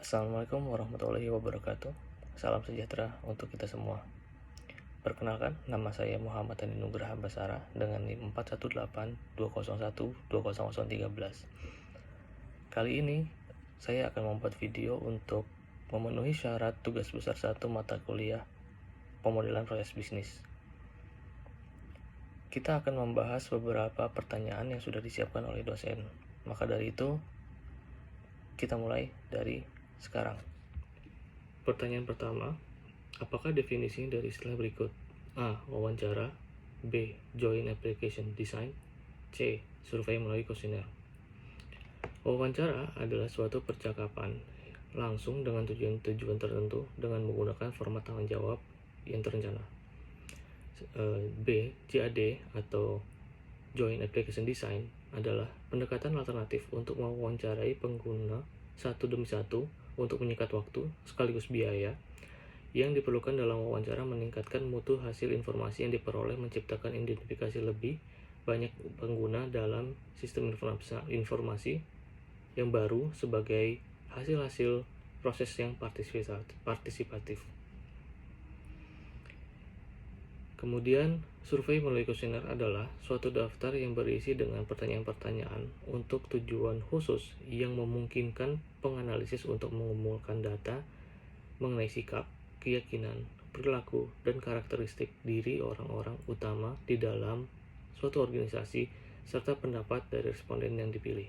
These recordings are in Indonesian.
Assalamualaikum warahmatullahi wabarakatuh. Salam sejahtera untuk kita semua. Perkenalkan, nama saya Muhammad Handi Nugraha Basara dengan NIM 418201200113. Kali ini saya akan membuat video untuk memenuhi syarat tugas besar 1 mata kuliah pemodelan proses bisnis. Kita akan membahas beberapa pertanyaan yang sudah disiapkan oleh dosen. Maka dari itu, kita mulai dari sekarang. Pertanyaan pertama, apakah definisi dari istilah berikut? A. Wawancara. B. Joint Application Design. C. Survei melalui kuesioner. Wawancara adalah suatu percakapan langsung dengan tujuan tertentu dengan menggunakan format tanggung jawab yang terencana. B. JAD atau Joint Application Design adalah pendekatan alternatif untuk mewawancarai pengguna satu demi satu untuk menyikat waktu sekaligus biaya yang diperlukan dalam wawancara meningkatkan mutu hasil informasi yang diperoleh menciptakan identifikasi lebih banyak pengguna dalam sistem informasi yang baru sebagai hasil-hasil proses yang partisipatif. Kemudian, survei melalui kuesioner adalah suatu daftar yang berisi dengan pertanyaan-pertanyaan untuk tujuan khusus yang memungkinkan penganalisis untuk mengumpulkan data mengenai sikap, keyakinan, perilaku, dan karakteristik diri orang-orang utama di dalam suatu organisasi serta pendapat dari responden yang dipilih.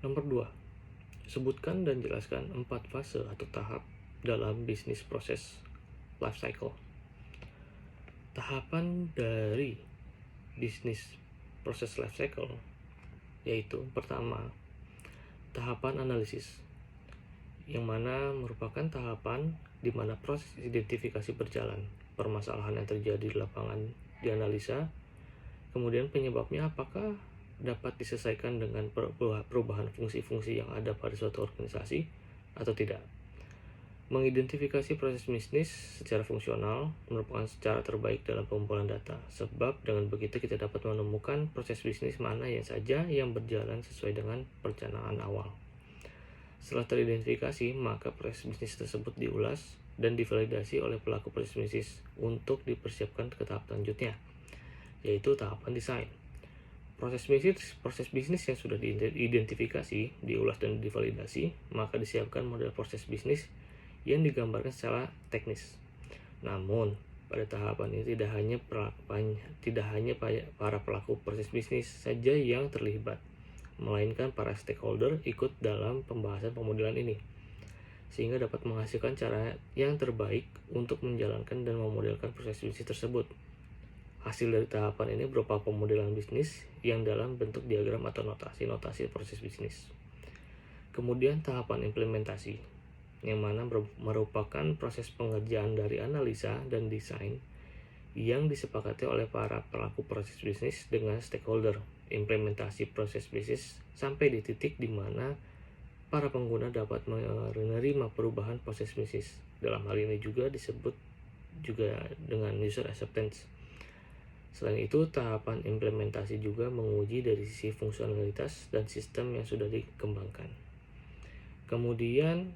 Nomor 2. Sebutkan dan jelaskan 4 fase atau tahap dalam bisnis proses life cycle. Tahapan dari bisnis proses life cycle yaitu pertama, tahapan analisis, yang mana merupakan tahapan di mana proses identifikasi berjalan, permasalahan yang terjadi di lapangan dianalisa, kemudian penyebabnya apakah dapat diselesaikan dengan perubahan fungsi-fungsi yang ada pada suatu organisasi atau tidak. Mengidentifikasi proses bisnis secara fungsional merupakan cara terbaik dalam pengumpulan data, sebab dengan begitu kita dapat menemukan proses bisnis mana yang saja yang berjalan sesuai dengan perencanaan awal. Setelah teridentifikasi, maka proses bisnis tersebut diulas dan divalidasi oleh pelaku proses bisnis untuk dipersiapkan ke tahap selanjutnya, yaitu tahapan desain. Proses bisnis yang sudah diidentifikasi, diulas dan divalidasi, maka disiapkan model proses bisnis yang digambarkan secara teknis. Namun, pada tahapan ini tidak hanya para pelaku proses bisnis saja yang terlibat, melainkan para stakeholder ikut dalam pembahasan pemodelan ini, sehingga dapat menghasilkan cara yang terbaik untuk menjalankan dan memodelkan proses bisnis tersebut. Hasil dari tahapan ini berupa pemodelan bisnis yang dalam bentuk diagram atau notasi proses bisnis. Kemudian tahapan implementasi, yang mana merupakan proses pengerjaan dari analisa dan desain yang disepakati oleh para pelaku proses bisnis dengan stakeholder. Implementasi proses bisnis sampai di titik di mana para pengguna dapat menerima perubahan proses bisnis. Dalam hal ini juga disebut juga dengan user acceptance. Selain itu, tahapan implementasi juga menguji dari sisi fungsionalitas dan sistem yang sudah dikembangkan. Kemudian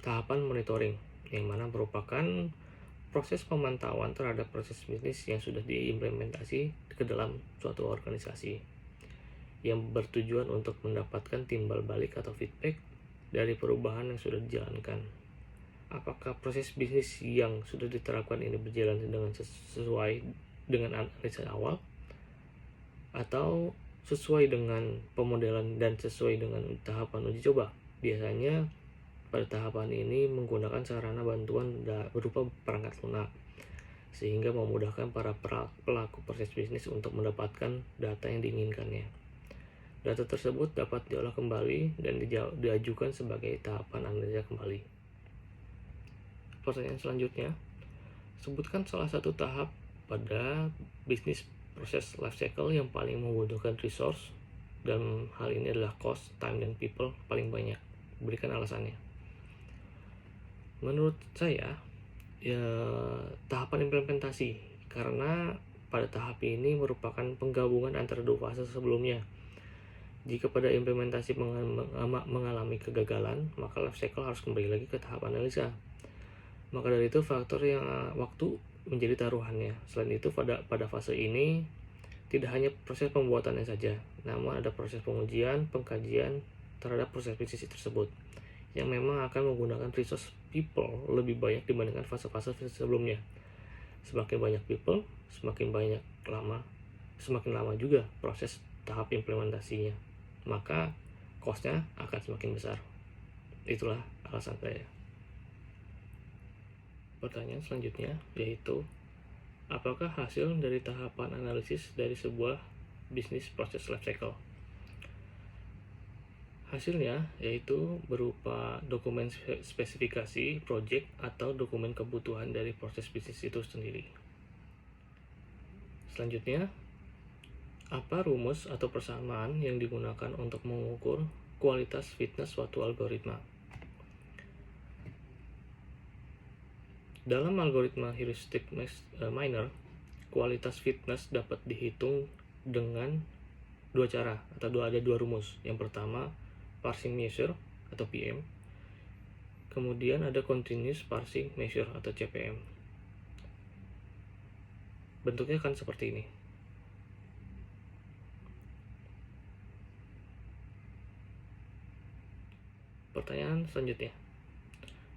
tahapan monitoring, yang mana merupakan proses pemantauan terhadap proses bisnis yang sudah diimplementasi ke dalam suatu organisasi, yang bertujuan untuk mendapatkan timbal balik atau feedback dari perubahan yang sudah dijalankan. Apakah proses bisnis yang sudah diterapkan ini berjalan dengan sesuai dengan analisa awal, atau sesuai dengan pemodelan dan sesuai dengan tahapan uji coba. Biasanya pada tahapan ini menggunakan sarana bantuan berupa perangkat lunak, sehingga memudahkan para pelaku proses bisnis untuk mendapatkan data yang diinginkannya. Data tersebut dapat diolah kembali dan diajukan sebagai tahapan analisa kembali. Pertanyaan selanjutnya, sebutkan salah satu tahap pada bisnis proses life cycle yang paling membutuhkan resource, dan hal ini adalah cost, time, dan people paling banyak. Berikan alasannya. Menurut saya, tahapan implementasi, karena pada tahap ini merupakan penggabungan antara dua fase sebelumnya, Jika pada implementasi mengalami kegagalan, maka life cycle harus kembali lagi ke tahap analisa. Maka dari itu faktor yang waktu menjadi taruhannya. Selain itu pada fase ini tidak hanya proses pembuatannya saja, namun ada proses pengujian, pengkajian terhadap proses bisnis tersebut yang memang akan menggunakan resource people lebih banyak dibandingkan fase-fase sebelumnya. Semakin banyak people, semakin lama juga proses tahap implementasinya, maka cost-nya akan semakin besar. Itulah alasan saya. Pertanyaan selanjutnya yaitu, apakah hasil dari tahapan analisis dari sebuah bisnis proses life cycle? Hasilnya yaitu berupa dokumen spesifikasi project atau dokumen kebutuhan dari proses bisnis itu sendiri. Selanjutnya, apa rumus atau persamaan yang digunakan untuk mengukur kualitas fitness suatu algoritma? Dalam algoritma heuristic miner, kualitas fitness dapat dihitung dengan dua cara atau ada dua rumus. Yang pertama, parsing measure atau PM. Kemudian ada continuous parsing measure atau CPM. Bentuknya kan seperti ini. Pertanyaan selanjutnya,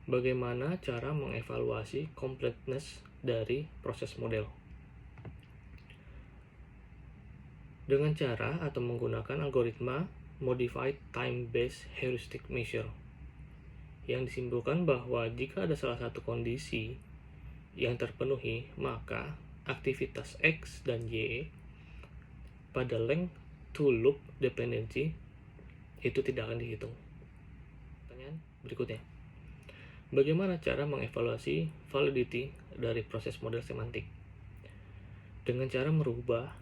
bagaimana cara mengevaluasi completeness dari proses model? Dengan cara atau menggunakan algoritma Modified Time-Based Heuristic Measure, yang disimpulkan bahwa jika ada salah satu kondisi yang terpenuhi, maka aktivitas X dan Y pada length to loop dependency itu tidak akan dihitung. Pertanyaan berikutnya, bagaimana cara mengevaluasi validity dari proses model semantik? Dengan cara merubah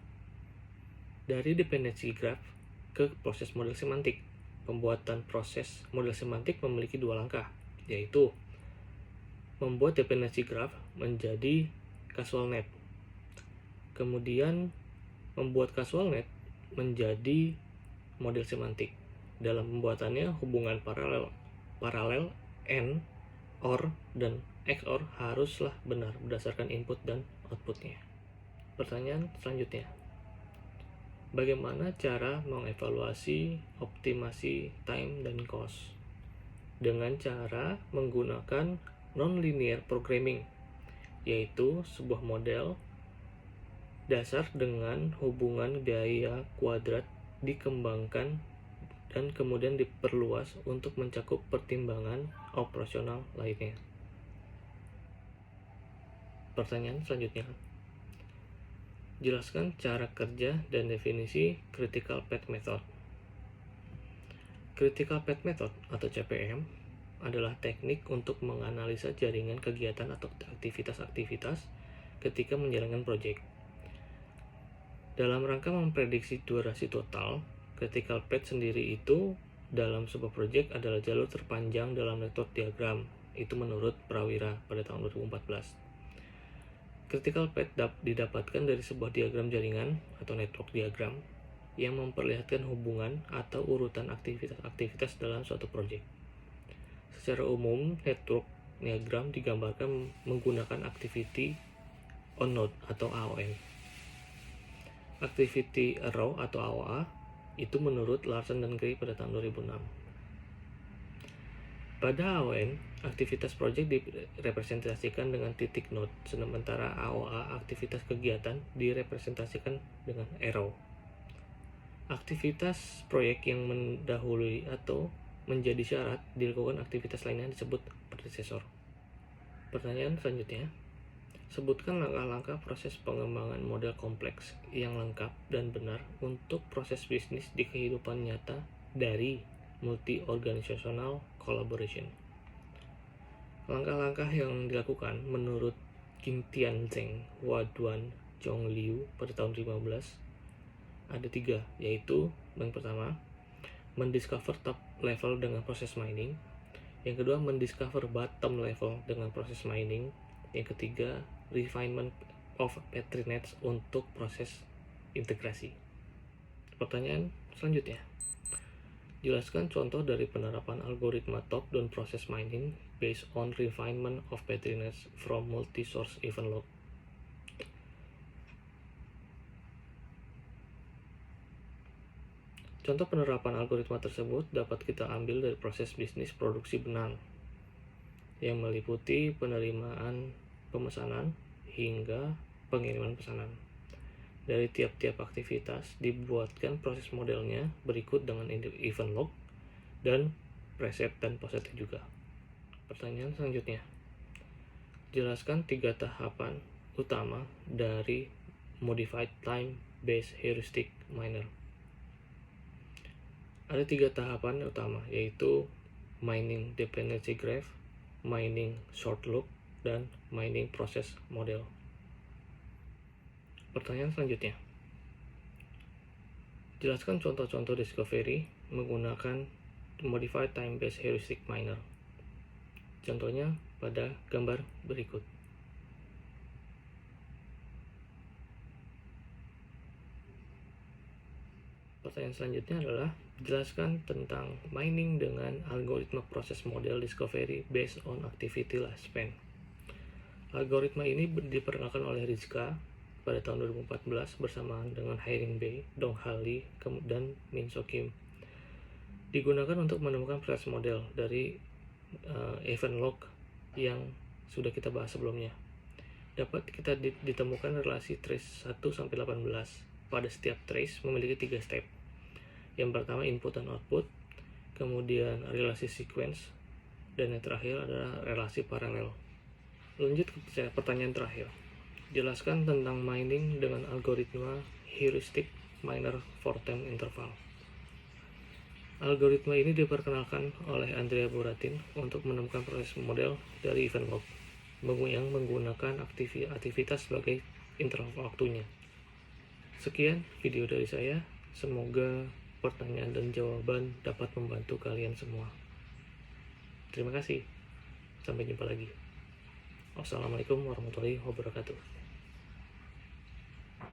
dari dependency graph ke proses model semantik. Pembuatan proses model semantik memiliki dua langkah, yaitu membuat dependency graph menjadi causal net, kemudian membuat causal net menjadi model semantik. Dalam pembuatannya, hubungan paralel AND, OR, dan XOR haruslah benar berdasarkan input dan outputnya. Pertanyaan selanjutnya, bagaimana cara mengevaluasi optimasi time dan cost? Dengan cara menggunakan nonlinear programming, yaitu sebuah model dasar dengan hubungan biaya kuadrat dikembangkan dan kemudian diperluas untuk mencakup pertimbangan operasional lainnya. Pertanyaan selanjutnya, jelaskan cara kerja dan definisi Critical Path Method. Critical Path Method atau CPM adalah teknik untuk menganalisa jaringan kegiatan atau aktivitas-aktivitas ketika menjalankan proyek. Dalam rangka memprediksi durasi total, critical path sendiri itu dalam sebuah proyek adalah jalur terpanjang dalam network diagram. Itu menurut Prawira pada tahun 2014. Critical path didapatkan dari sebuah diagram jaringan atau network diagram yang memperlihatkan hubungan atau urutan aktivitas-aktivitas dalam suatu proyek. Secara umum, network diagram digambarkan menggunakan activity on node atau AON. Activity Arrow atau AOA itu menurut Larson dan Gray pada tahun 2006. Pada AON, aktivitas proyek direpresentasikan dengan titik node, sementara AOA aktivitas kegiatan direpresentasikan dengan arrow. Aktivitas proyek yang mendahului atau menjadi syarat dilakukan aktivitas lainnya disebut predecessor. Pertanyaan selanjutnya, sebutkan langkah-langkah proses pengembangan model kompleks yang lengkap dan benar untuk proses bisnis di kehidupan nyata dari multi-organizational collaboration. Langkah-langkah yang dilakukan menurut Kim Tian-Zeng, Waduan, Zhong Liu pada tahun 2015 ada 3, yaitu yang pertama, mendiscover top level dengan proses mining. Yang kedua, mendiscover bottom level dengan proses mining. Yang ketiga, refinement of Petri nets untuk proses integrasi. Pertanyaan Selanjutnya, jelaskan contoh dari penerapan algoritma top-down process mining based on refinement of patterns from multi-source event log. Contoh penerapan algoritma tersebut dapat kita ambil dari proses bisnis produksi benang yang meliputi penerimaan pemesanan hingga pengiriman pesanan. Dari tiap-tiap aktivitas dibuatkan proses modelnya berikut dengan event log dan preset dan poset juga. Pertanyaan selanjutnya, jelaskan 3 tahapan utama dari Modified Time Based Heuristic Miner. Ada 3 tahapan utama, yaitu mining dependency graph, mining short loop, dan mining process model. Pertanyaan selanjutnya, jelaskan contoh-contoh discovery menggunakan Modified Time Based Heuristic Miner. Contohnya pada gambar berikut. Pertanyaan selanjutnya adalah, jelaskan tentang mining dengan algoritma proses model discovery based on activity lifespan. Algoritma ini diperkenalkan oleh Rizka pada tahun 2014 bersamaan dengan Hairing Bay, Dong-Ha Lee, dan Min So Kim. Digunakan untuk menemukan proses model dari event log yang sudah kita bahas sebelumnya. Dapat kita ditemukan relasi trace 1-18. Pada setiap trace memiliki 3 step. Yang pertama input dan output, kemudian relasi sequence, dan yang terakhir adalah relasi paralel. Lanjut ke pertanyaan terakhir. Jelaskan tentang mining dengan algoritma heuristic miner for time interval. Algoritma ini diperkenalkan oleh Andrea Buratin untuk menemukan proses model dari event log yang menggunakan aktivitas sebagai interval waktunya. Sekian video dari saya, semoga pertanyaan dan jawaban dapat membantu kalian semua. Terima kasih, sampai jumpa lagi. Wassalamualaikum warahmatullahi wabarakatuh.